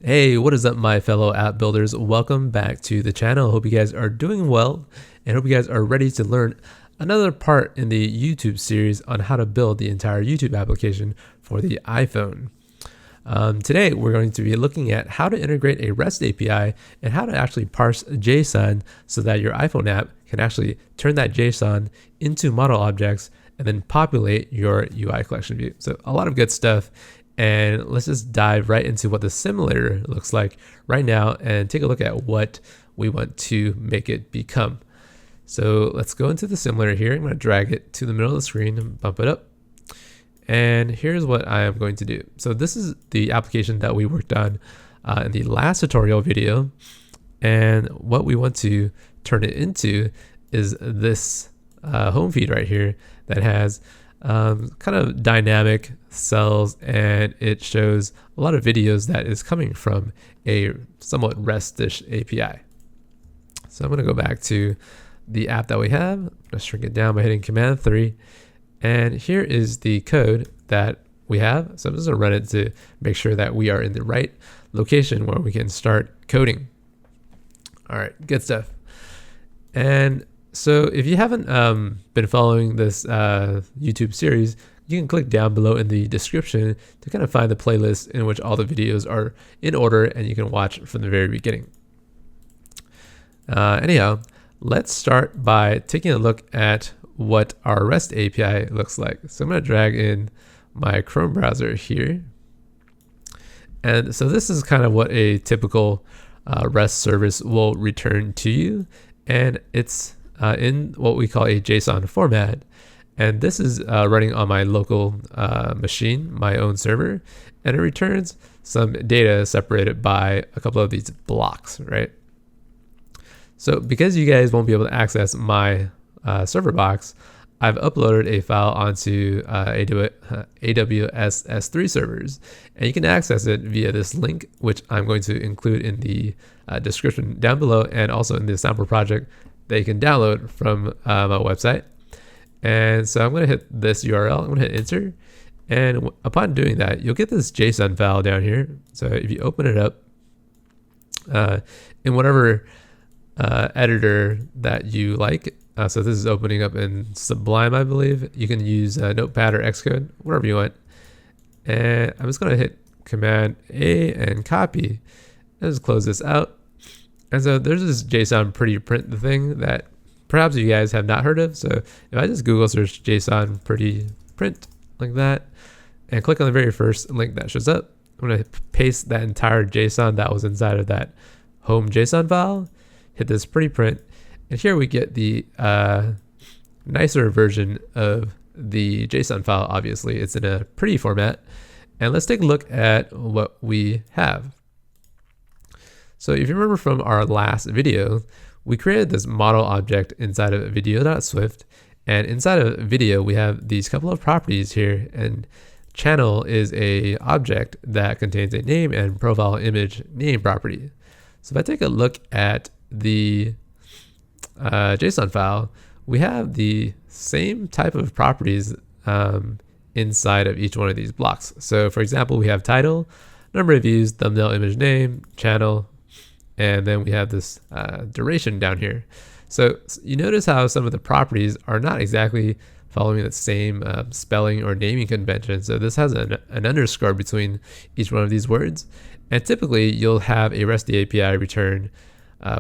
Hey, what is up, my fellow app builders? Welcome back to the channel. Hope you guys are doing well and hope you guys are ready to learn another part in the YouTube series on how to build the entire YouTube application for the iPhone. Today, we're going to be looking at how to integrate a REST API and how to actually parse JSON so that your iPhone app can actually turn that JSON into model objects and then populate your UI collection view. So a lot of good stuff. And let's just dive right into what the simulator looks like right now and take a look at what we want to make it become. So let's go into the simulator here. I'm going to drag it to the middle of the screen and bump it up. And here's what I am going to do. So this is the application that we worked on in the last tutorial video. And what we want to turn it into is this home feed right here that has kind of dynamic cells, and it shows a lot of videos that is coming from a somewhat REST-ish API. So I'm going to go back to the app that we have. I'm going to shrink it down by hitting Command 3. And here is the code that we have. So I'm just going to run it to make sure that we are in the right location where we can start coding. All right, good stuff. And so if you haven't been following this YouTube series, you can click down below in the description to kind of find the playlist in which all the videos are in order and you can watch from the very beginning. Anyhow, let's start by taking a look at what our REST API looks like. So I'm going to drag in my Chrome browser here. And so this is kind of what a typical REST service will return to you. And it's in what we call a JSON format. And this is running on my local machine, my own server, and it returns some data separated by a couple of these blocks, right? So because you guys won't be able to access my server box, I've uploaded a file onto AWS S3 servers, and you can access it via this link, which I'm going to include in the description down below and also in the sample project that you can download from my website. And so I'm going to hit this URL, I'm going to hit enter, and upon doing that, you'll get this JSON file down here. So if you open it up in whatever editor that you like, so this is opening up in Sublime, I believe. You can use Notepad or Xcode, whatever you want. And I'm just going to hit Command A and copy. Let's close this out. And so there's this JSON pretty print thing that perhaps you guys have not heard of. So if I just Google search JSON pretty print like that and click on the very first link that shows up, I'm going to paste that entire JSON that was inside of that home JSON file, hit this pretty print, and here we get the nicer version of the JSON file. Obviously, it's in a pretty format. And let's take a look at what we have. So if you remember from our last video, we created this model object inside of video.swift, and inside of video we have these couple of properties here, and channel is a object that contains a name and profile image name property. So if I take a look at the JSON file, we have the same type of properties inside of each one of these blocks. So for example, we have title, number of views, thumbnail image name, channel, and then we have this duration down here. So you notice how some of the properties are not exactly following the same spelling or naming convention. So this has an underscore between each one of these words. And typically you'll have a REST API return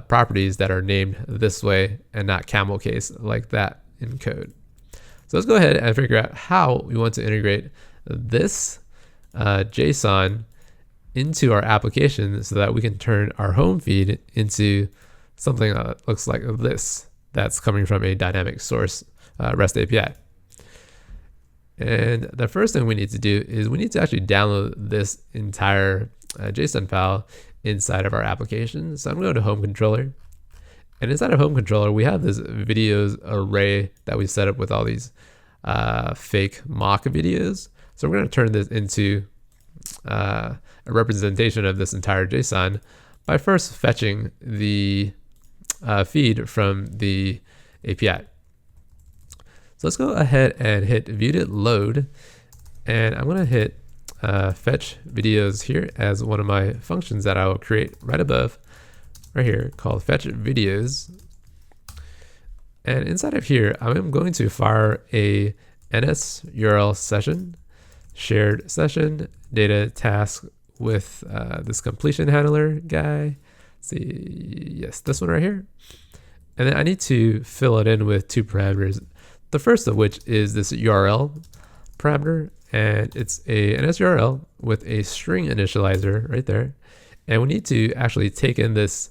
properties that are named this way and not camel case like that in code. So let's go ahead and figure out how we want to integrate this JSON into our application so that we can turn our home feed into something that looks like this that's coming from a dynamic source REST API. And the first thing we need to do is we need to actually download this entire JSON file inside of our application. So I'm going to go to Home Controller, and inside of Home Controller we have this videos array that we set up with all these fake mock videos. So we're going to turn this into a representation of this entire JSON by first fetching the feed from the API. So let's go ahead and hit view to load, and I'm going to hit fetch videos here as one of my functions that I will create right above, right here, called fetch videos. And inside of here, I'm going to fire a NSURLSession shared session data task with this completion handler guy. Let's see, yes, this one right here. And then I need to fill it in with two parameters. The first of which is this URL parameter, and it's a NSURL with a string initializer right there. And we need to actually take in this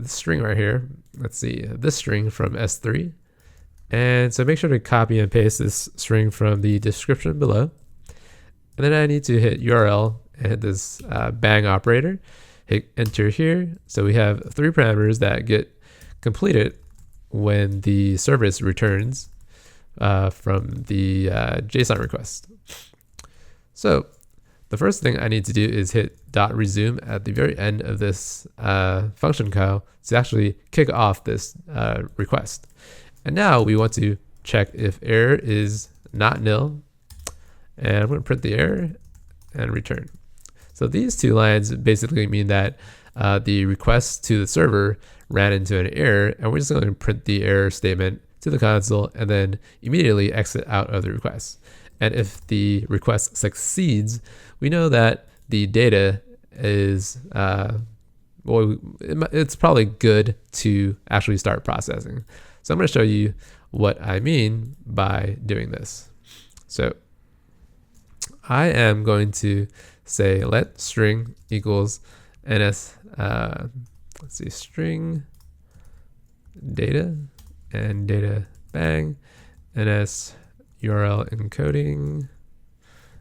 string right here. Let's see, this string from S3. And so make sure to copy and paste this string from the description below. And then I need to hit URL and hit this bang operator, hit enter here. So we have three parameters that get completed when the service returns from the JSON request. So the first thing I need to do is hit .resume at the very end of this function call to actually kick off this request. And now we want to check if error is not nil. And I'm going to print the error and return. So these two lines basically mean that the request to the server ran into an error, and we're just going to print the error statement to the console and then immediately exit out of the request. And if the request succeeds, we know that the data is, well, it's probably good to actually start processing. So I'm going to show you what I mean by doing this. So I am going to say let string equals ns, let's see, string data and data bang, ns URL encoding,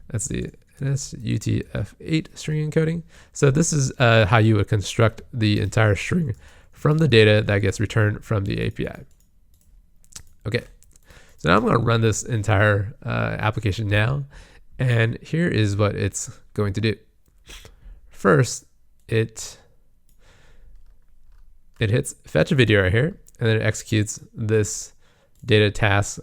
that's the ns UTF-8 string encoding. So this is how you would construct the entire string from the data that gets returned from the API. Okay, so now I'm going to run this entire application now, and here is what it's going to do. First, it hits fetch a video right here, and then it executes this data task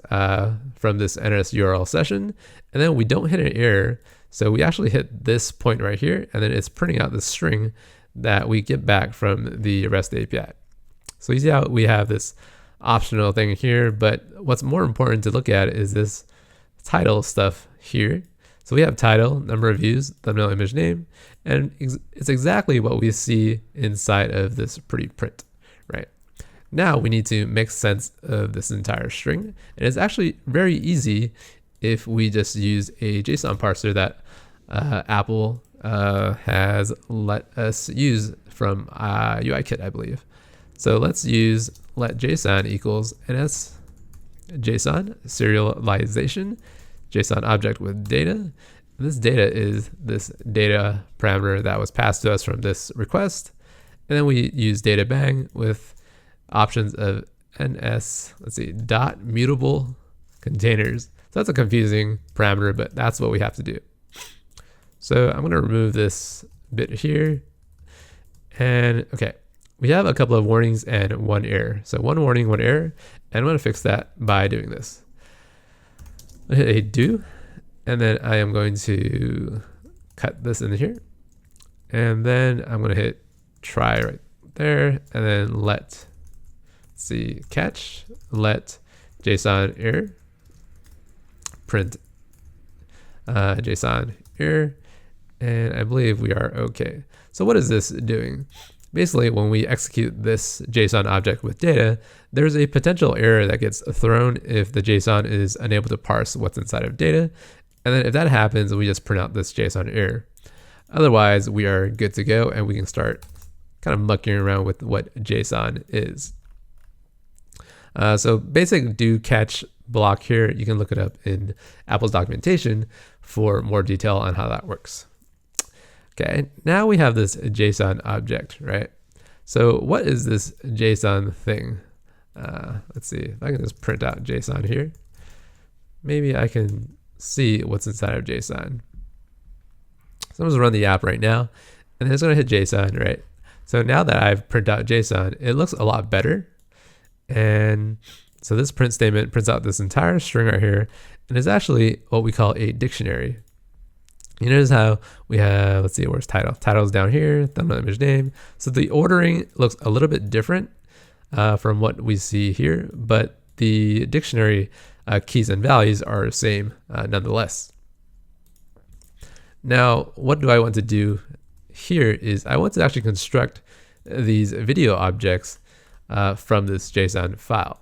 from this NSURLSession, and then we don't hit an error, so we actually hit this point right here, and then it's printing out the string that we get back from the REST API. So you see how we have this optional thing here, but what's more important to look at is this title stuff here. So we have title, number of views, thumbnail, image, name, and it's exactly what we see inside of this pretty print, right? Now we need to make sense of this entire string, and it's actually very easy if we just use a JSON parser that Apple has let us use from UIKit, I believe. So let's use let JSON equals ns JSON serialization JSON object with data. And this data is this data parameter that was passed to us from this request. And then we use data bang with options of ns, let's see, dot mutable containers. So that's a confusing parameter, but that's what we have to do. So I'm going to remove this bit here. And okay, we have a couple of warnings and one error. So one warning, one error, and I'm going to fix that by doing this. I hit a do, and then I am going to cut this in here. And then I'm going to hit try right there, and then let's see, catch, let JSON error, print JSON error, and I believe we are okay. So what is this doing? Basically, when we execute this JSON object with data, there's a potential error that gets thrown if the JSON is unable to parse what's inside of data. And then if that happens, we just print out this JSON error. Otherwise, we are good to go, and we can start kind of mucking around with what JSON is. So basic do catch block here, you can look it up in Apple's documentation for more detail on how that works. Okay, now we have this JSON object, right? So what is this JSON thing? Let's see if I can just print out JSON here. Maybe I can see what's inside of JSON. So I'm just run the app right now, and then it's going to hit JSON, right? So now that I've printed out JSON, it looks a lot better. And so this print statement prints out this entire string right here, and it's actually what we call a dictionary. You notice how we have, let's see, where's title? Title's down here, thumbnail image name. So the ordering looks a little bit different from what we see here, but the dictionary keys and values are the same nonetheless. Now, what do I want to do here is I want to actually construct these video objects from this JSON file.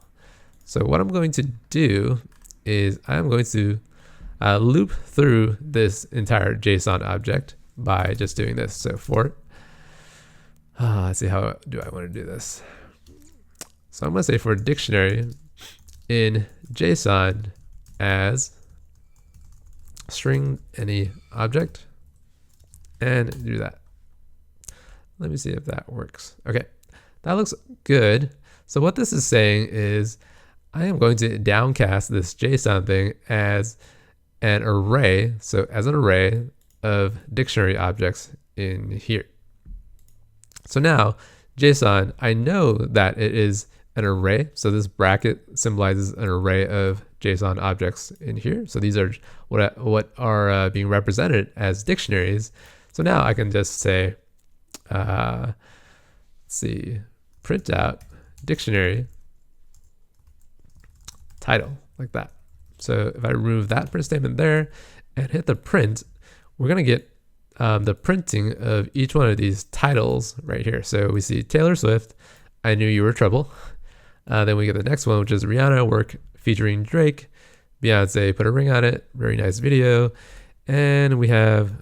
So what I'm going to do is I'm going to loop through this entire JSON object by just doing this. So for, let's see, how do I want to do this? So I'm going to say for dictionary in JSON as string any object and do that. Let me see if that works. Okay, that looks good. So what this is saying is I am going to downcast this JSON thing as an array. So as an array of dictionary objects in here. So now JSON, I know that it is an array. So this bracket symbolizes an array of JSON objects in here. So these are what are being represented as dictionaries. So now I can just say, let's see, print out dictionary title like that. So if I remove that print statement there and hit the print, we're going to get the printing of each one of these titles right here. So we see Taylor Swift, I Knew You Were Trouble. Then we get the next one, which is Rihanna work featuring Drake. Beyonce put a ring on it. Very nice video. And we have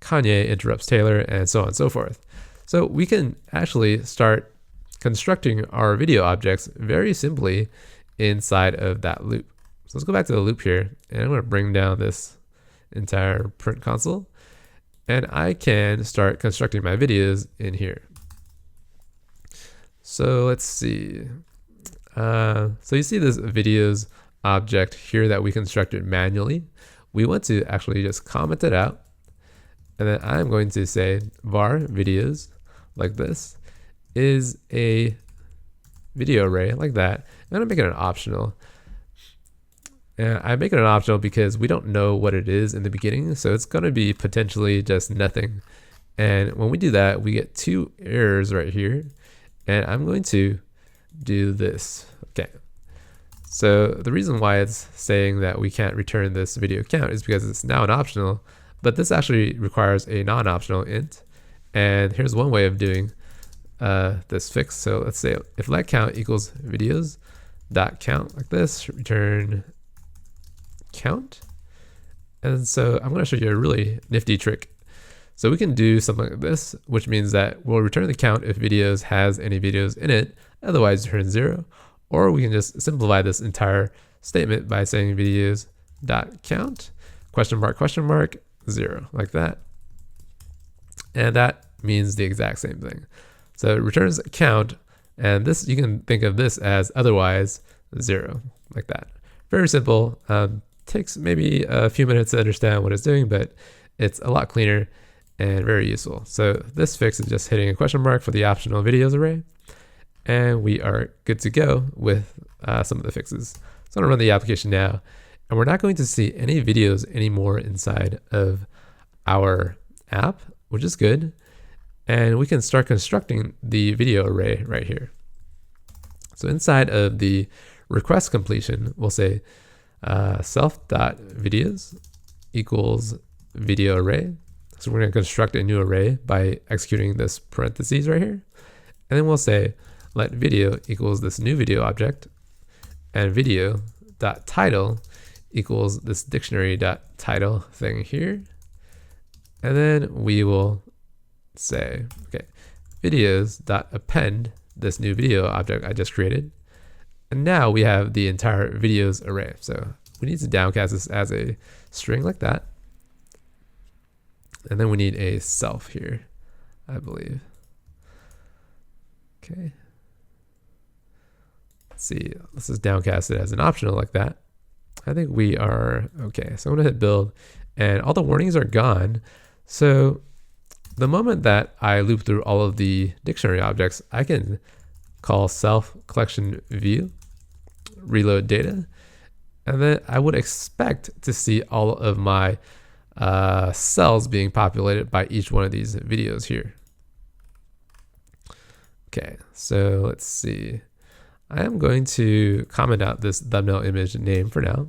Kanye interrupts Taylor, and so on and so forth. So we can actually start constructing our video objects very simply inside of that loop. So let's go back to the loop here, and I'm going to bring down this entire print console, and I can start constructing my videos in here. So let's see. So you see this videos object here that we constructed manually. We want to actually just comment it out. And then I'm going to say var videos like this is a video array like that. I'm going to make it an optional. And I make it an optional because we don't know what it is in the beginning. So it's going to be potentially just nothing. And when we do that, we get two errors right here. And I'm going to do this. Okay. So the reason why it's saying that we can't return this video count is because it's now an optional, but this actually requires a non-optional int. And here's one way of doing this fix. So let's say if let count equals videos dot count like this, return count. And so I'm going to show you a really nifty trick. So we can do something like this, which means that we'll return the count if videos has any videos in it, otherwise return 0. Or we can just simplify this entire statement by saying videos dot count question mark 0 like that. And that means the exact same thing. So it returns count, and this, you can think of this as otherwise 0 like that. Very simple. Takes maybe a few minutes to understand what it's doing, but it's a lot cleaner and very useful. So this fix is just hitting a question mark for the optional videos array, and we are good to go with some of the fixes. So I'm gonna run the application now, and we're not going to see any videos anymore inside of our app, which is good. And we can start constructing the video array right here. So inside of the request completion, we'll say self.videos equals video array. So we're going to construct a new array by executing this parentheses right here. And then we'll say let video equals this new video object, and video.title equals this dictionary.title thing here. And then we will say, okay, videos.append this new video object I just created. And now we have the entire videos array. So we need to downcast this as a string like that. And then we need a self here, I believe. Okay. Let's see, let's just downcast it as an optional like that. I think we are okay. So I'm gonna hit build, and all the warnings are gone. So the moment that I loop through all of the dictionary objects, I can call self collection view, reload data, and then I would expect to see all of my cells being populated by each one of these videos here. Okay, so let's see. I am going to comment out this thumbnail image name for now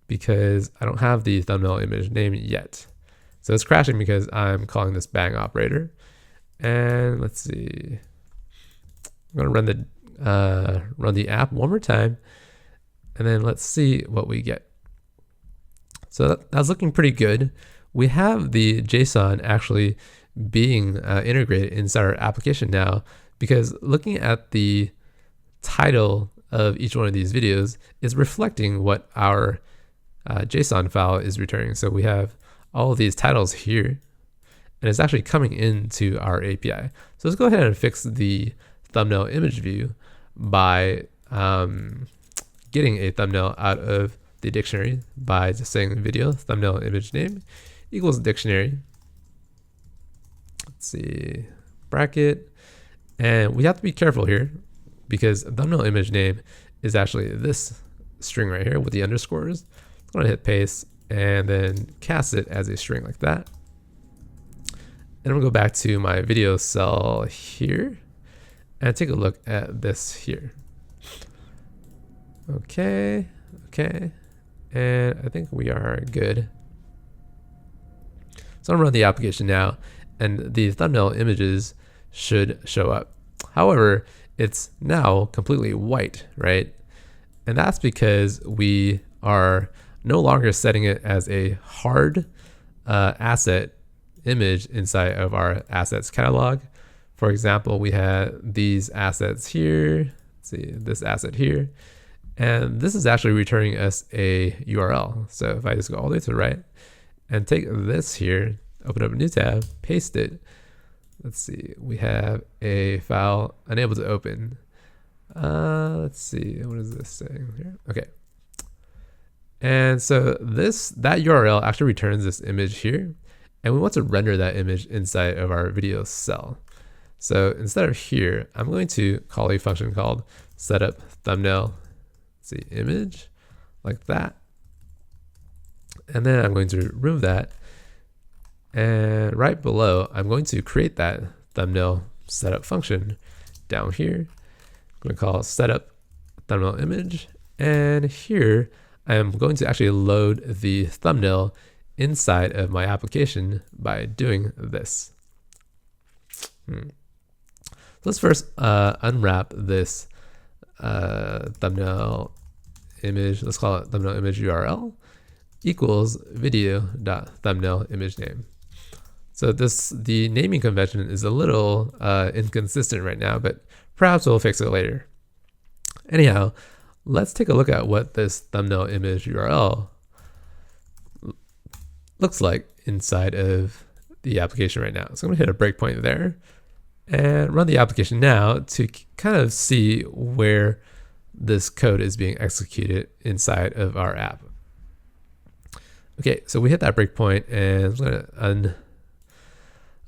because I don't have the thumbnail image name yet. So it's crashing because I'm calling this bang operator. And let's see. I'm going to run the app one more time, and then let's see what we get. So that's looking pretty good. We have the JSON actually being integrated inside our application now, because looking at the title of each one of these videos is reflecting what our JSON file is returning. So we have all of these titles here, and it's actually coming into our API. So let's go ahead and fix the thumbnail image view by getting a thumbnail out of the dictionary by just saying video thumbnail image name equals dictionary. Let's see, bracket. And we have to be careful here because thumbnail image name is actually this string right here with the underscores. I'm going to hit paste and then cast it as a string like that. And I'm going to go back to my video cell here and take a look at this here. Okay. And I think we are good. So I'm going to run the application now, and the thumbnail images should show up. However, it's now completely white, right? And that's because we are no longer setting it as a hard asset image inside of our assets catalog. For example, we had these assets here. Let's see, this asset here. And this is actually returning us a URL. So if I just go all the way to the right and take this here, open up a new tab, paste it. Let's see, we have a file unable to open. Let's see, what is this saying here? Okay. And so that URL actually returns this image here, and we want to render that image inside of our video cell. So instead of here, I'm going to call a function called setup thumbnail, let's see, image, like that. And then I'm going to remove that. And right below, I'm going to create that thumbnail setup function down here. I'm going to call setup thumbnail image. And here, I am going to actually load the thumbnail inside of my application by doing this. Let's first unwrap this thumbnail image. Let's call it thumbnail image URL equals video.thumbnail image name. So the naming convention is a little inconsistent right now, but perhaps we'll fix it later. Anyhow, let's take a look at what this thumbnail image URL looks like inside of the application right now. So I'm gonna hit a breakpoint there and run the application now to kind of see where this code is being executed inside of our app. Okay, so we hit that breakpoint, and I'm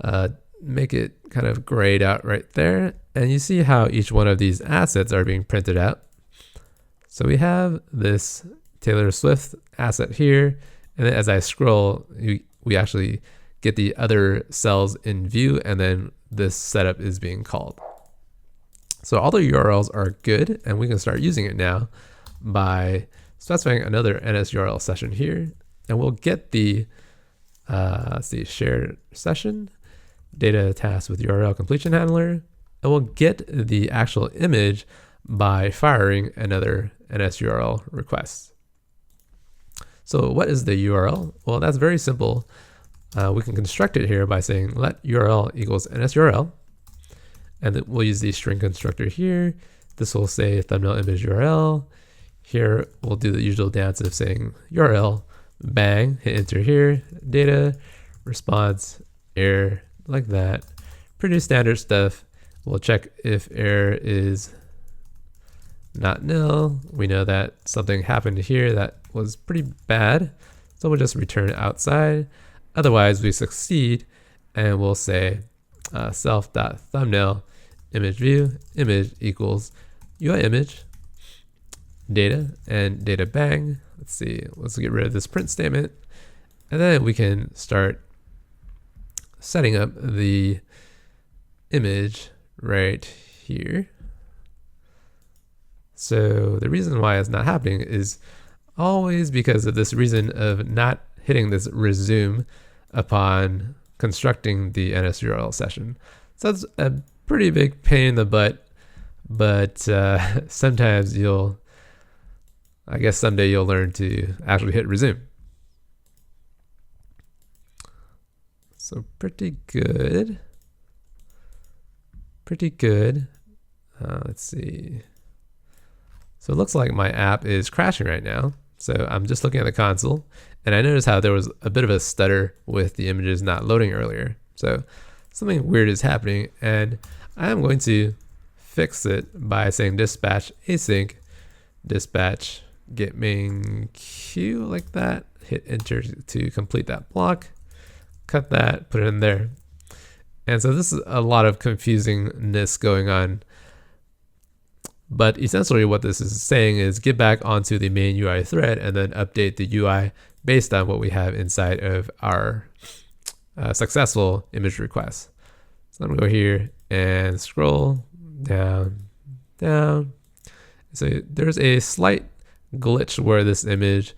gonna make it kind of grayed out right there. And you see how each one of these assets are being printed out. So we have this Taylor Swift asset here. And then as I scroll, we actually get the other cells in view, and then this setup is being called. So all the URLs are good, and we can start using it now by specifying another NSURLSession here. And we'll get the let's see, shared session, data task with URL completion handler, and we'll get the actual image by firing another NSURL request. So what is the URL? Well, that's very simple. We can construct it here by saying let URL equals NSURL, and then we'll use the string constructor here. This will say thumbnail image URL. Here we'll do the usual dance of saying URL, bang, hit enter here, data, response, error, like that. Pretty standard stuff. We'll check if error is not nil. We know that something happened here that was pretty bad, so we'll just return outside. Otherwise, we succeed, and we'll say self.thumbnail image view image equals Uiimage data and data bang. Let's see, let's get rid of this print statement, And then we can start setting up the image right here. So the reason why it's not happening is always because of this reason of not hitting this resume upon constructing the NSURL session. So that's a pretty big pain in the butt, but sometimes I guess someday you'll learn to actually hit resume. So pretty good. Pretty good. Let's see. So it looks like my app is crashing right now. So I'm just looking at the console, and I noticed how there was a bit of a stutter with the images not loading earlier. So something weird is happening, and I am going to fix it by saying dispatch async dispatch get main queue like that. Hit enter to complete that block. Cut that, put it in there. And so this is a lot of confusingness going on. But essentially what this is saying is get back onto the main UI thread and then update the UI based on what we have inside of our successful image request. So I'm gonna go here and scroll down. So there's a slight glitch where this image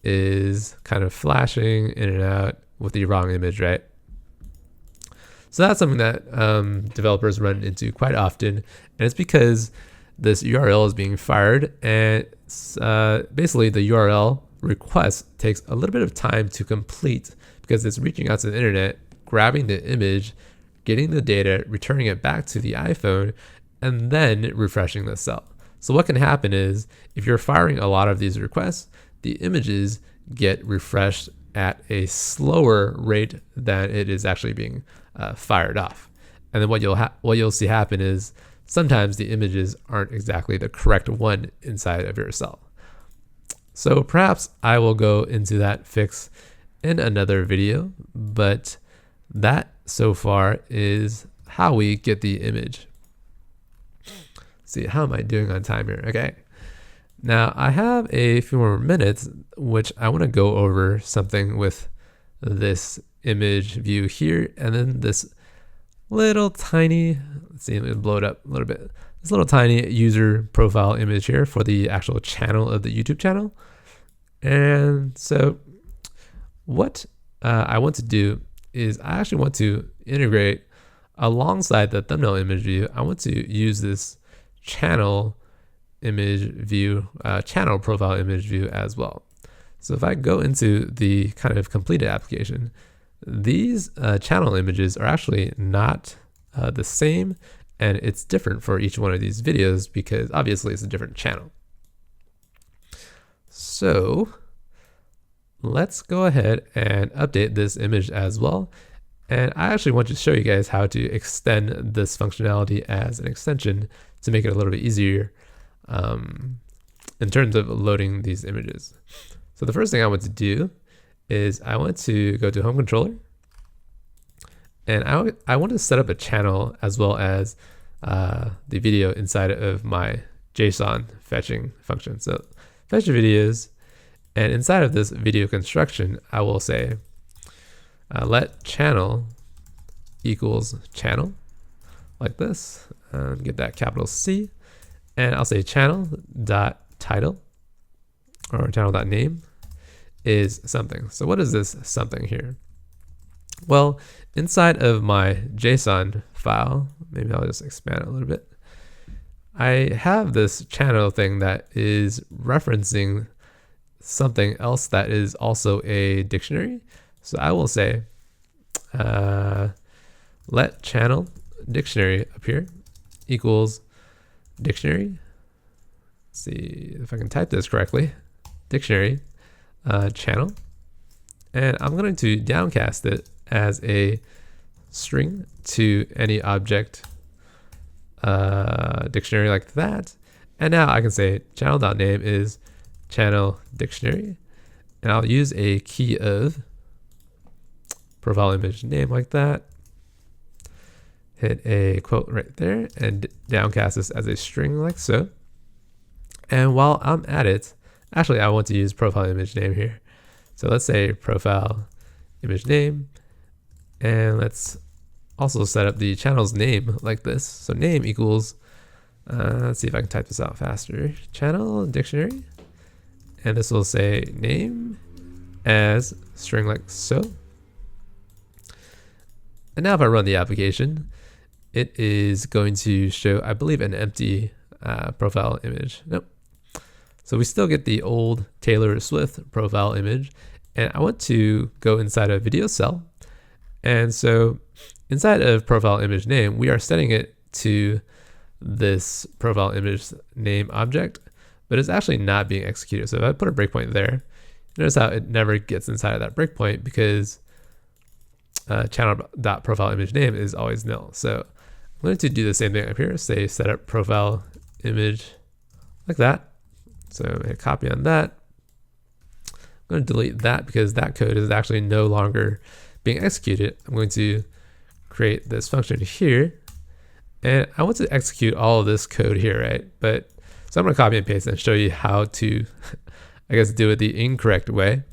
is kind of flashing in and out with the wrong image, right? So that's something that developers run into quite often, and it's because this URL is being fired, and basically the URL request takes a little bit of time to complete because it's reaching out to the internet, grabbing the image, getting the data, returning it back to the iPhone, and then refreshing the cell. So what can happen is if you're firing a lot of these requests, the images get refreshed at a slower rate than it is actually being fired off. And then what you'll see happen is sometimes the images aren't exactly the correct one inside of your cell. So perhaps I will go into that fix in another video, but that so far is how we get the image. Let's see, how am I doing on time here? Okay. Now I have a few more minutes, which I want to go over something with this image view here, and then this little tiny, let's see, let me blow it up a little bit. This little tiny user profile image here for the actual channel of the YouTube channel. And so what I want to do is I actually want to integrate alongside the thumbnail image view. I want to use this channel image view, channel profile image view as well. So if I go into the kind of completed application, these channel images are actually not the same, and it's different for each one of these videos because obviously it's a different channel. So let's go ahead and update this image as well. And I actually want to show you guys how to extend this functionality as an extension to make it a little bit easier in terms of loading these images. So the first thing I want to do is I want to go to Home Controller, and I want to set up a channel as well as the video inside of my JSON fetching function. So fetch videos, and inside of this video construction, I will say let channel equals channel like this, get that capital C, and I'll say channel dot title or channel dot name is something. So what is this something here? Well, inside of my JSON file, maybe I'll just expand it a little bit. I have this channel thing that is referencing something else that is also a dictionary. So I will say, let channel dictionary appear equals dictionary. Let's see if I can type this correctly. Dictionary channel. And I'm going to downcast it as a string to any object dictionary like that. And now I can say channel.name is channel dictionary, and I'll use a key of profile image name like that, hit a quote right there, and downcast this as a string like so. And while I'm at it, actually I want to use profile image name here. So let's say profile image name, and let's also set up the channel's name like this. So name equals, let's see if I can type this out faster, channel dictionary, and this will say name as string like so. And now if I run the application, it is going to show, I believe, an empty profile image. Nope. So we still get the old Taylor Swift profile image, and I want to go inside a video cell. And so inside of profile image name, we are setting it to this profile image name object, but it's actually not being executed. So if I put a breakpoint there, notice how it never gets inside of that breakpoint because channel.profile image name is always nil. So I'm going to do the same thing up here, say set up profile image like that. So I'm going to copy on that. I'm going to delete that because that code is actually no longer being executed. I'm going to create this function here, and I want to execute all of this code here, right? But so I'm going to copy and paste and show you how to, I guess, do it the incorrect way.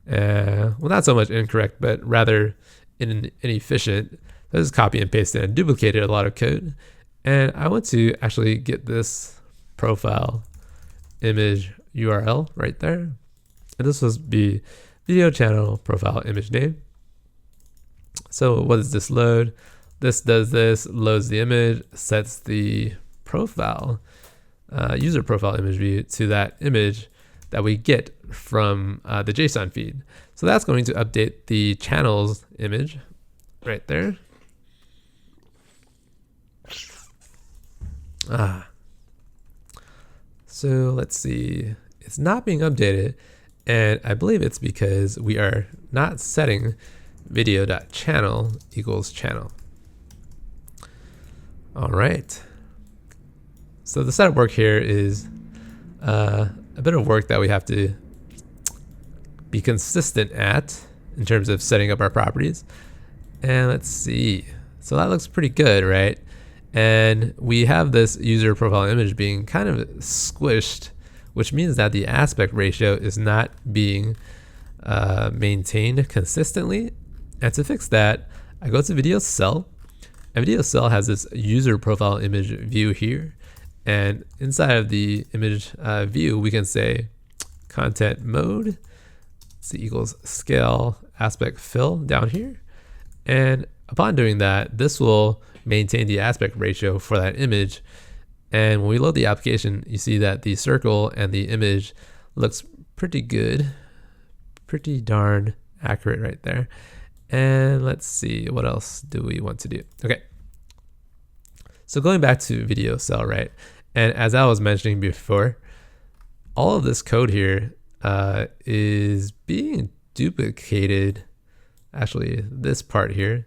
Well, not so much incorrect, but rather inefficient. So I just copy and pasted and duplicated a lot of code. And I want to actually get this profile image URL right there. And this will be video channel profile image name. So what does this load? This does this, loads the image, sets the profile, user profile image view to that image that we get from the JSON feed. So that's going to update the channel's image right there. So let's see, it's not being updated, and I believe it's because we are not setting video.channel equals channel. All right. So the setup work here is a bit of work that we have to be consistent at in terms of setting up our properties. And let's see. So that looks pretty good, right? And we have this user profile image being kind of squished, which means that the aspect ratio is not being maintained consistently. And to fix that, I go to video cell, and video cell has this user profile image view here. And inside of the image view, we can say content mode, C equals scale aspect fill down here. And upon doing that, this will maintain the aspect ratio for that image. And when we load the application, you see that the circle and the image looks pretty good, pretty darn accurate right there. And let's see, what else do we want to do? Okay. So going back to video cell, right? And as I was mentioning before, all of this code here is being duplicated. Actually, this part here,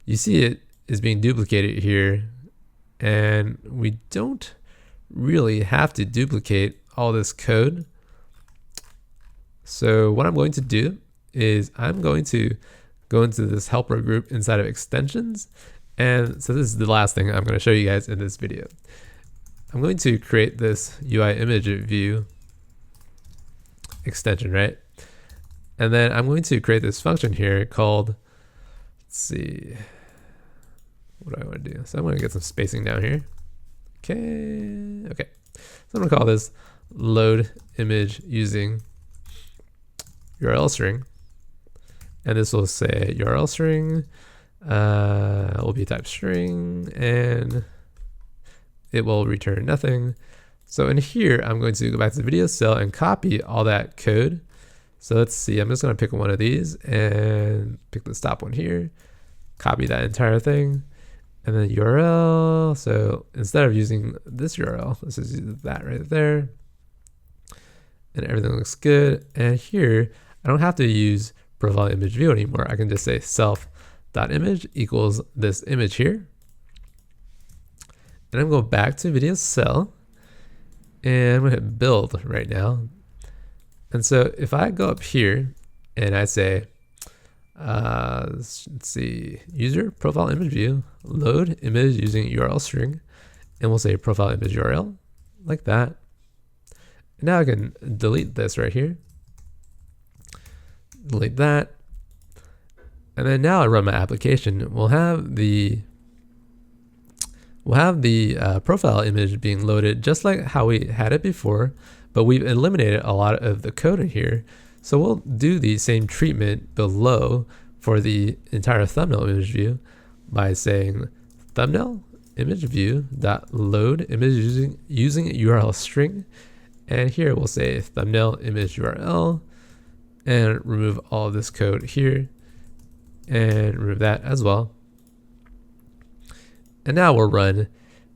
you see it is being duplicated here, and we don't really have to duplicate all this code. So what I'm going to do is I'm going to go into this helper group inside of extensions. And so this is the last thing I'm going to show you guys in this video. I'm going to create this Uiimageview extension, right? And then I'm going to create this function here called, let's see, what do I want to do? So I'm going to get some spacing down here. Okay. So I'm going to call this load image using URL string. And this will say URL string will be type string, and it will return nothing. So in here, I'm going to go back to the video cell and copy all that code. So let's see, I'm just going to pick one of these and pick the stop one here, copy that entire thing, and then URL. So instead of using this URL, let's just use that right there. And everything looks good. And here, I don't have to use profile image view anymore. I can just say self.image equals this image here. And I'm going back to video cell, and I'm going to hit build right now. And so if I go up here and I say, let's see, user profile image view, load image using URL string, and we'll say profile image URL like that. And now I can delete this right here. delete that. And then now I run my application. We'll have the profile image being loaded just like how we had it before, but we've eliminated a lot of the code in here. So we'll do the same treatment below for the entire thumbnail image view by saying thumbnail image view dot load image using URL string, and here we'll say thumbnail image URL and remove all of this code here and remove that as well. And now we'll run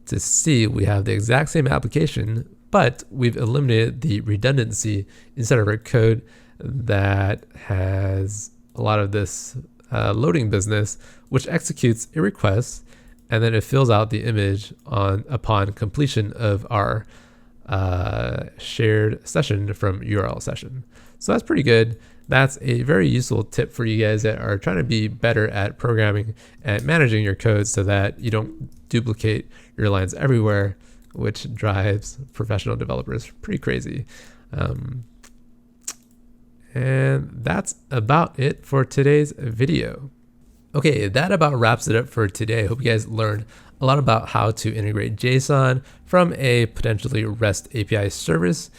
to see we have the exact same application, but we've eliminated the redundancy inside of our code that has a lot of this loading business, which executes a request and then it fills out the image upon completion of our shared session from URLSession. So that's pretty good. That's a very useful tip for you guys that are trying to be better at programming and managing your code so that you don't duplicate your lines everywhere, which drives professional developers pretty crazy. And that's about it for today's video. Okay, that about wraps it up for today. I hope you guys learned a lot about how to integrate JSON from a potentially REST API service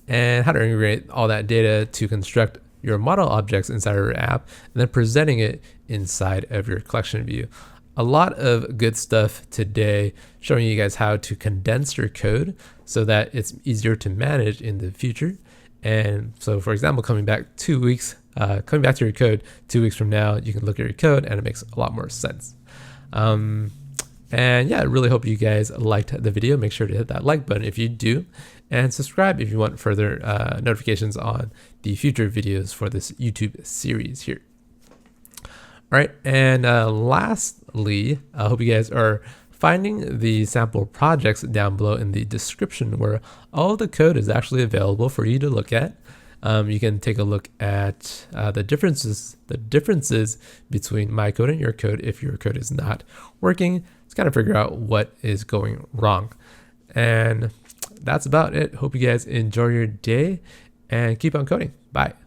and how to integrate all that data to construct your model objects inside of your app and then presenting it inside of your collection view. A lot of good stuff today showing you guys how to condense your code so that it's easier to manage in the future. And so, for example, coming back to your code 2 weeks from now, you can look at your code and it makes a lot more sense. And yeah, I really hope you guys liked the video. Make sure to hit that like button if you do, and subscribe if you want further notifications on the future videos for this YouTube series here. All right, and lastly, I hope you guys are finding the sample projects down below in the description where all of the code is actually available for you to look at. You can take a look at the differences between my code and your code if your code is not working. Just kind of figure out what is going wrong. And that's about it. Hope you guys enjoy your day and keep on coding. Bye.